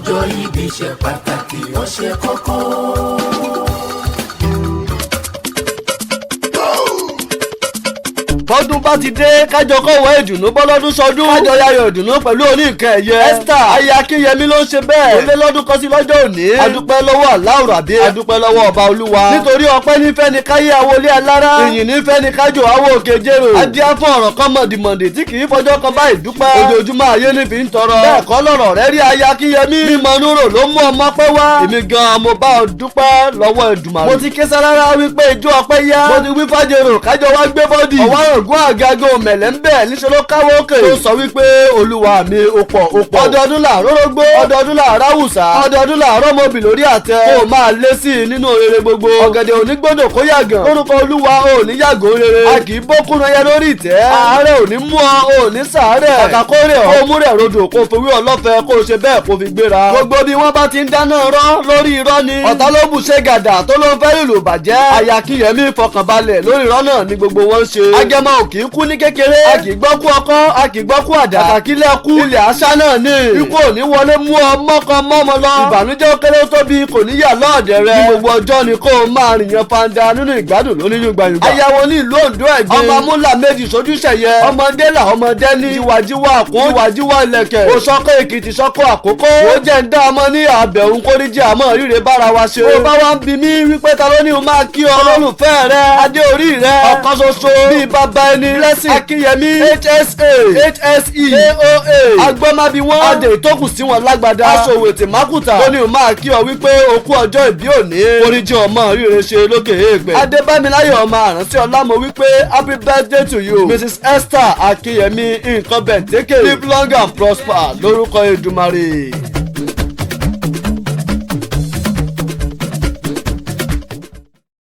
ọjọ́ ìbí ṣe pàtàkì ó ṣe kókó. bọ́dún bá ti dé kájọ kọ̀wé ìdùnnú bọ́lọ́dún sọdún kájọ yayọ̀ ìdùnnú pẹ̀lú oníǹkan ẹ̀yẹ. Esther aya Akínyẹmí ló ń ṣe bẹ́ẹ̀. ó lé lọ́dún kan sí lọ́jọ́ òní. adúpẹ́ lọ́wọ́ Allahu Rabbi. adúpẹ́ lọ́wọ́ ọba olúwa. nítorí ọpẹ́ nífẹ̀ẹ́ ni káyé àwọlé alára. ìyìn nífẹ̀ẹ́ ni kájọ àwọ̀ òkè jèrò. adíá fún ọ̀rọ̀ kan mọ̀dìmọ̀dì tí kì í fọjọ́ kan báyìí dúpẹ́. ojoojúmọ́ ayé ní fi ń tọrọ. bẹ́ẹ̀ kọ́ lọ́rọ̀ rẹ rí aya Akínyẹmí. mímọ núrò ló mú ọmọ pẹ́ wá. èmi gan mo bá ọ dúpẹ́ lọ́wọ́ Èdùmàrè. mo ti ké sárára wípé ijó ọpẹ́ yá. mo ti wí fàjèrò kájọ wá gbé bọ́dì. ọwọ́ ògùn àgàgò mẹ̀lẹ́ ń bẹ̀ níṣẹ́ ló káwọ́ òkè. tó sọ wípé olúwa mi ó pọ̀ ó pọ̀. ọdọọdún là rórógbó ọdọọdún là ráwùsà ọdọọdún là rọ́mọbì lórí àtẹ. kó o máa lé sí i nínú rere gbogbo. ọ̀gẹ̀dẹ̀ onígbòdò kó yàgàn. orúkọ olúwa ò ní yàgò rere. a kì í bókun ẹyẹ lórí ìtẹ́. àárẹ̀ ò ní mú ọ ò ní sàárẹ̀. kàkà kó rẹ̀ ọ́ kó mú rẹ̀ rodò kó fowó ọlọ́fẹ́ kó o ṣe bẹ́ẹ̀ kó fi gbéra. gbogbo bí wọ́n bá ti ń dáná rọ́ lórí irọ́ ni. ọ̀tá ló bù ṣe gàdà tó ló ń fẹ́ ìlú bàjẹ́. Aya Akínyẹmí fọkànbalẹ̀ lórí irọ́ náà ni gbogbo wọn ń ṣe. agẹmọ ò kì í kú ní kékeré. a kì í gbọ́ kú ọkọ́ a kì í gbọ́ kú àdá. kàkàkílẹ̀ kú ilẹ̀ àṣà náà ni. ikú ò ní wọlé mú ọ mọ́kàn mọ́mọ lọ. ìbànújẹ́ ó kéré tóbi kò ní yà lọ́ọ̀dẹ̀ rẹ. ní gbogbo ọjọ́ ni kó o máa rìnyàn fanda nínú ìgbádùn lóníyún gbàyùgbà. ayáwó ní ìlú Oǹdó ẹ̀gbẹ́. ọmọ amúlà méjì sojú ṣẹ̀yẹ. ọmọdé là ọmọdé ní. tiwajiwa àkó tiwajiwa ilẹ̀kẹ̀. òṣọ́kọ̀ Èkìtì sọ́kọ̀ àkókò. ó jẹ́ ń dá ọmọ ní àbẹ̀hùn kórìjì àmọ́ ríre bára wa ṣe. ó bá wá ń bi mí wípé ta ló ní o máa kí ọ. olólùfẹ́ rẹ adé orí rẹ ọ̀kan ṣoṣo bíi bàbá ẹni Blessing Akínyẹmí HSA HSE AOA agbọ́mábí wọn adé ìtókù sí wọn lágbádá aṣòwò ètè mákùtà ó ní o máa kí ọ wípé okú ọjọ́ ìbí òní oríjì ọmọ ríre ṣe lókè èèpẹ̀. Adébámiláyọ̀ ọmọ àrántí ọlámọ wípé happy birthday to you Mrs Esther Akínyẹmí nǹkan bẹ̀ǹtẹ́kẹ̀ live long and prosper lórúkọ Èdùmàrè.